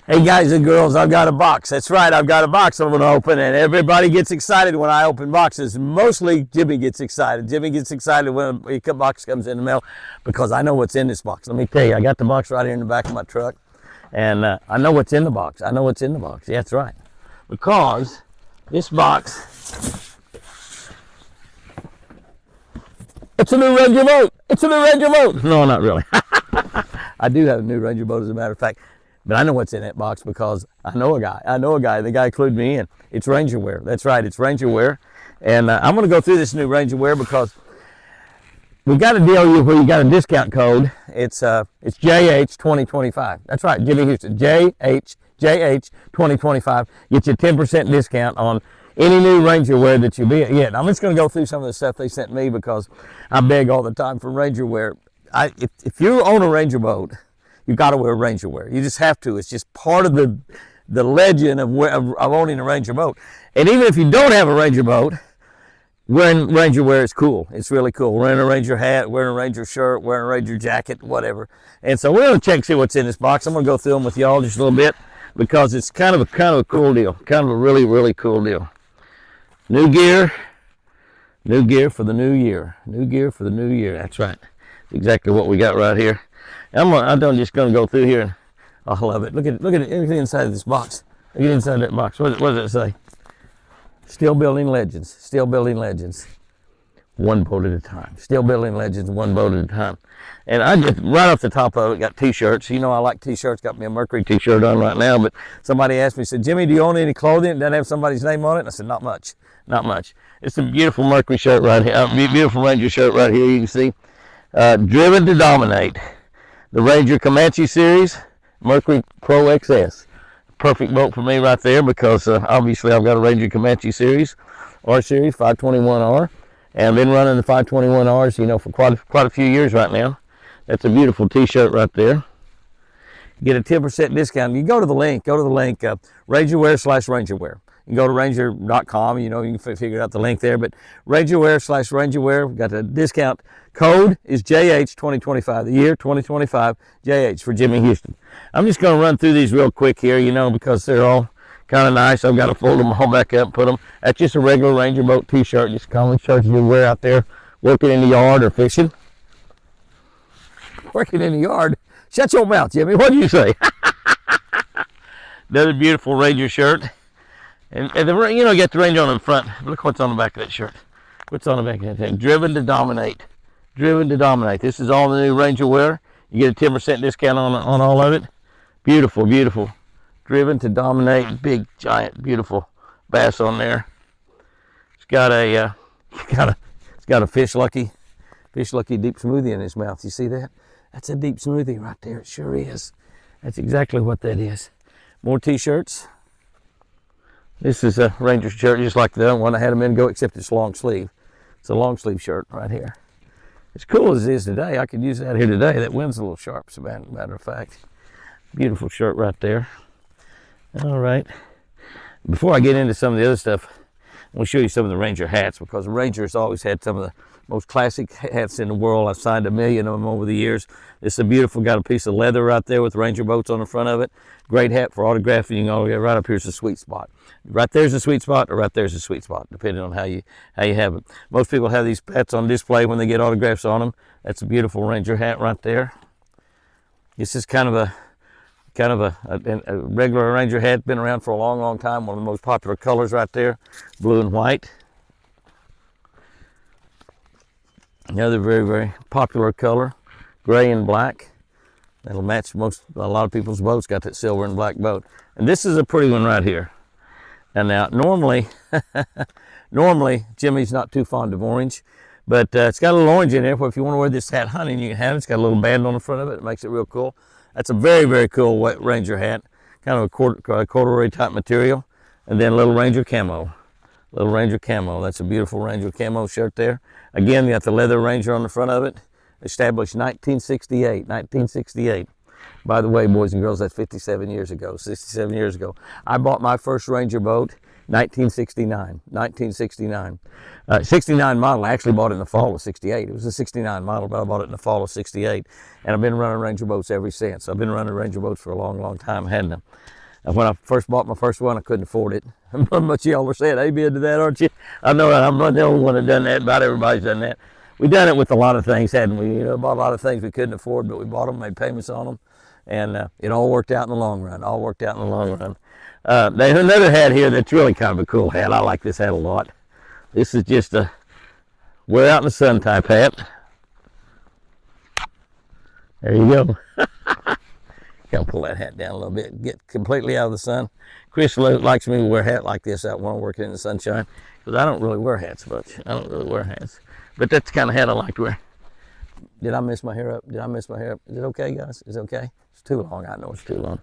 Hey guys and girls, I've got a box. That's right, I've got a box I'm going to open, and everybody gets excited when I open boxes. Mostly Jimmy gets excited. Jimmy gets excited when a box comes in the mail because I know what's in this box. Let me tell you, I got the box right here in the back of my truck, and I know what's in the box. I know what's in the box. Yeah, that's right. Because this box, it's a new Ranger boat. It's a new Ranger boat. No, not really. I do have a new Ranger boat, as a matter of fact. But I know what's in that box because I know a guy. The guy clued me in. It's Ranger wear. That's right, it's Ranger wear. And I'm going to go through this new Ranger wear because we've got a deal where you got a discount code. It's JH 2025. That's right, Jimmy Houston. JH 2025. Get you a 10% discount on any new Ranger wear that you be. Yeah, I'm just going to go through some of the stuff they sent me because I beg all the time for Ranger wear. If you own a Ranger boat, you got to wear Ranger wear. You just have to. It's just part of the legend of owning a Ranger boat. And even if you don't have a Ranger boat, wearing Ranger wear is cool. It's really cool. Wearing a Ranger hat, wearing a Ranger shirt, wearing a Ranger jacket, whatever. And so we're going to check and see what's in this box. I'm going to go through them with y'all just a little bit because it's kind of a cool deal. Kind of a really, really cool deal. New gear for the new year. New gear for the new year. That's right. That's exactly what we got right here. I'm just going to go through here, and I love it. Look at everything inside of this box. Look at inside that box. What does it say? Still building legends. Still building legends. One boat at a time. Still building legends, one boat at a time. And I just, right off the top of it, got t-shirts. You know I like t-shirts. Got me a Mercury t-shirt on right now. But somebody asked me, said, Jimmy, do you own any clothing that have somebody's name on it? And I said, not much. Not much. It's a beautiful Mercury shirt right here. Beautiful Ranger shirt right here. You can see. Driven to dominate. The Ranger Comanche series, Mercury Pro XS. Perfect boat for me right there because obviously I've got a Ranger Comanche series, R series, 521R. And I've been running the 521Rs, you know, for quite a few years right now. That's a beautiful t-shirt right there. Get a 10% discount. You go to the link, RangerWear/RangerWear. You can go to ranger.com, you know, you can figure out the link there, but RangerWear/RangerWear, we've got the discount code is JH 2025, the year 2025, JH for Jimmy Houston. I'm just going to run through these real quick here, you know, because they're all kind of nice. I've got to fold them all back up and put them. That's just a regular Ranger boat t-shirt, just a common shirt you wear out there working in the yard or fishing. Working in the yard? Shut your mouth, Jimmy. What do you say? Another beautiful Ranger shirt. And you know, you got the Ranger on the front. Look what's on the back of that shirt. What's on the back of that thing? Driven to dominate. Driven to dominate. This is all the new Ranger wear. You get a 10% discount on all of it. Beautiful, beautiful. Driven to dominate. Big, giant, beautiful bass on there. It's got a Fish Lucky deep smoothie in his mouth. You see that? That's a deep smoothie right there. It sure is. That's exactly what that is. More t-shirts. This is a Ranger shirt just like the other one I had a minute ago, except it's long sleeve. It's a long sleeve shirt right here. As cool as it is today, I could use that here today. That wind's a little sharp, as a matter of fact. Beautiful shirt right there. All right. Before I get into some of the other stuff, I'm going to show you some of the Ranger hats because Ranger's always had some of the most classic hats in the world. I've signed 1 million of them over the years. This is a beautiful, got a piece of leather right there with Ranger boats on the front of it. Great hat for autographing. You know, right up here's the sweet spot. Right there's the sweet spot, or right there's the sweet spot, depending on how you have it. Most people have these hats on display when they get autographs on them. That's a beautiful Ranger hat right there. This is kind of a regular Ranger hat. Been around for a long, long time. One of the most popular colors right there, blue and white. Another very, very popular color, gray and black. That'll match a lot of people's boats. Got that silver and black boat. And this is a pretty one right here. And now, normally Jimmy's not too fond of orange, but it's got a little orange in there. If you want to wear this hat hunting, you can have it. It's got a little band on the front of it. It makes it real cool. That's a very, very cool Ranger hat. Kind of a corduroy type material. And then a little Ranger camo. Little Ranger camo. That's a beautiful Ranger camo shirt there. Again, you got the leather Ranger on the front of it. Established 1968. 1968. By the way, boys and girls, that's 57 years ago. 67 years ago. I bought my first Ranger boat 1969. 1969. 69 model. I actually bought it in the fall of 68. It was a 69 model, but I bought it in the fall of 68. And I've been running Ranger boats ever since. I've been running Ranger boats for a long, long time, hadn't I? And when I first bought my first one, I couldn't afford it. But y'all are saying, amen to that, aren't you? I know I'm not the only one that done that. About everybody's done that. We done it with a lot of things, hadn't we? You know, bought a lot of things we couldn't afford, but we bought them, made payments on them. And it all worked out in the long run. All worked out in the long run. There's another hat here that's really kind of a cool hat. I like this hat a lot. This is just a wear out in the sun type hat. There you go. Gotta pull that hat down a little bit, get completely out of the sun. Chris likes me to wear a hat like this out when I'm working in the sunshine, because I don't really wear hats much. I don't really wear hats. But that's the kind of hat I like to wear. Did I mess my hair up? Did I mess my hair up? Is it okay, guys? Is it okay? It's too long. I know it's too long.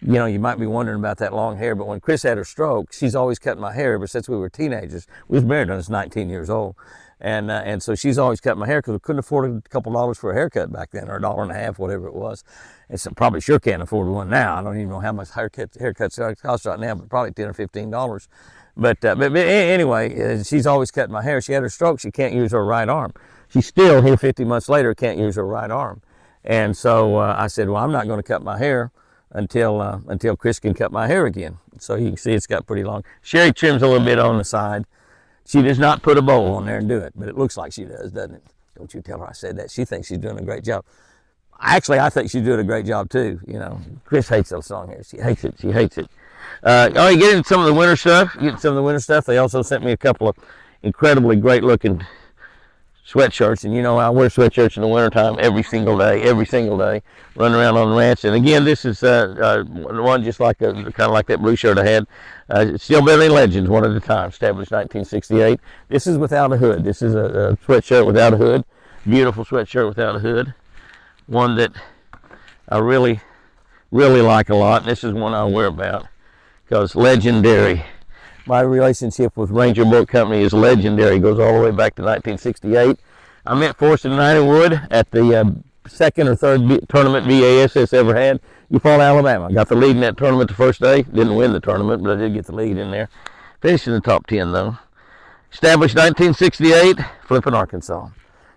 You know, you might be wondering about that long hair, but when Chris had her stroke, she's always cutting my hair. But since we were teenagers, we was married when I was 19 years old. And so she's always cut my hair because we couldn't afford a couple dollars for a haircut back then, or $1.50, whatever it was. And so probably sure can't afford one now. I don't even know how much haircuts cost right now, but probably $10 or $15. But anyway, she's always cutting my hair. She had her stroke. She can't use her right arm. She still, here 50 months later, can't use her right arm. And so I said, well, I'm not going to cut my hair until Chris can cut my hair again. So you can see it's got pretty long. Sherry trims a little bit on the side. She does not put a bowl on there and do it, but it looks like she does, doesn't it? Don't you tell her I said that. She thinks she's doing a great job. Actually, I think she's doing a great job too. You know, Chris hates those long hair. She hates it. She hates it. Oh, you get into some of the winter stuff. They also sent me a couple of incredibly great looking sweatshirts, and you know I wear sweatshirts in the wintertime every single day, running around on the ranch. And again, this is one just like kind of like that blue shirt I had. Steel Belly Legends, one at a time, established 1968. This is without a hood. This is a sweatshirt without a hood. Beautiful sweatshirt without a hood. One that I really, really like a lot. This is one I'll wear about because legendary. My relationship with Ranger Boat Company is legendary. It goes all the way back to 1968. I met Forrest and United Wood at the second or third tournament BASS ever had. Eufaula, Alabama. I got the lead in that tournament the first day. Didn't win the tournament, but I did get the lead in there. Finished in the top 10 though. Established 1968, Flippin, Arkansas.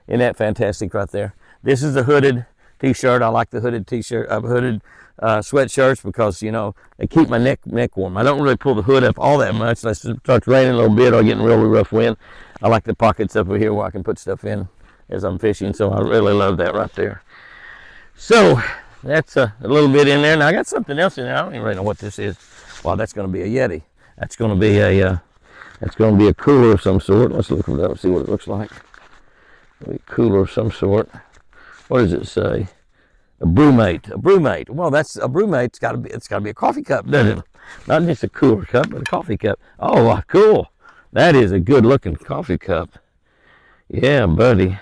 Isn't that fantastic right there? This is a hooded t-shirt. I like the hooded t-shirt, hooded sweatshirts because, you know, they keep my neck warm. I don't really pull the hood up all that much unless it starts raining a little bit or getting really rough wind. I like the pockets up here where I can put stuff in as I'm fishing, so I really love that right there. So that's a little bit in there. Now I got something else in there. I don't even really know what this is. Well, that's going to be a Yeti. That's going to be a cooler of some sort. Let's look at that and see what it looks like. A cooler of some sort. What does it say? A brewmate. A brewmate. Well, that's a brewmate. It's got to be a coffee cup, doesn't it? Not just a cooler cup, but a coffee cup. Oh, cool. That is a good-looking coffee cup. Yeah, buddy.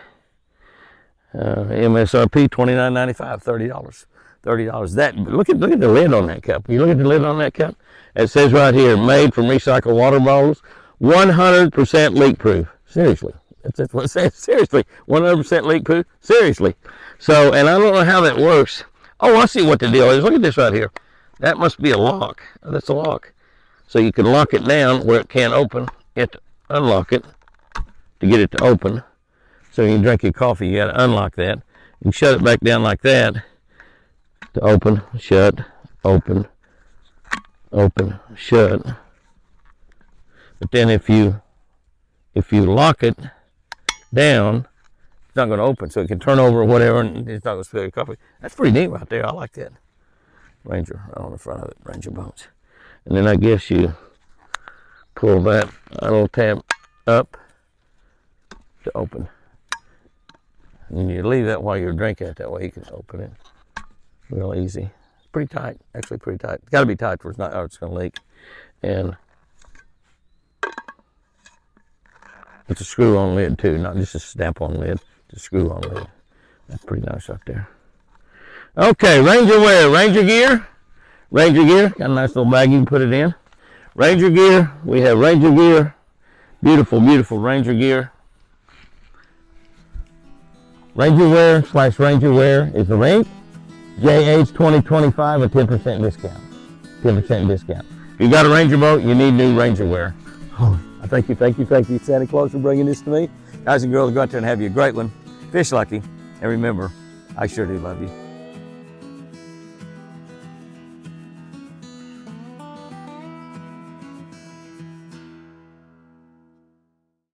MSRP $29.95, $30. $30. That look at the lid on that cup. You look at the lid on that cup. It says right here, made from recycled water bottles, 100% leak proof. Seriously. That's what it says. Seriously, 100% leak proof. Seriously. So, and I don't know how that works. Oh, I see what the deal is. Look at this right here. That must be a lock. That's a lock. So you can lock it down where it can't open. You have to unlock it to get it to open. So you can drink your coffee. You got to unlock that and shut it back down like that to open, shut, open, open, shut. But then if you lock it down, it's not going to open, so it can turn over or whatever, and it's not going to spill your coffee. That's pretty neat right there. I like that. Ranger right on the front of it, Ranger boats. And then I guess you pull that little tab up to open. And you leave that while you're drinking it. That way you can open it real easy. Pretty tight, actually pretty tight. It's got to be tight or it's going to leak. And it's a screw-on lid too, not just a snap-on lid. It's a screw-on lid. That's pretty nice right there. Okay, Ranger wear, Ranger gear. Ranger gear, got a nice little bag you can put it in. Ranger gear, we have Ranger gear. Beautiful, beautiful Ranger gear. Ranger wear / Ranger wear is the link. JH2025, a 10% discount. 10% discount. If You got a Ranger boat, you need new Ranger wear. Oh, thank you, Santa Claus, for bringing this to me. Guys and girls, go out there and have you a great one. Fish lucky, and remember, I sure do love you.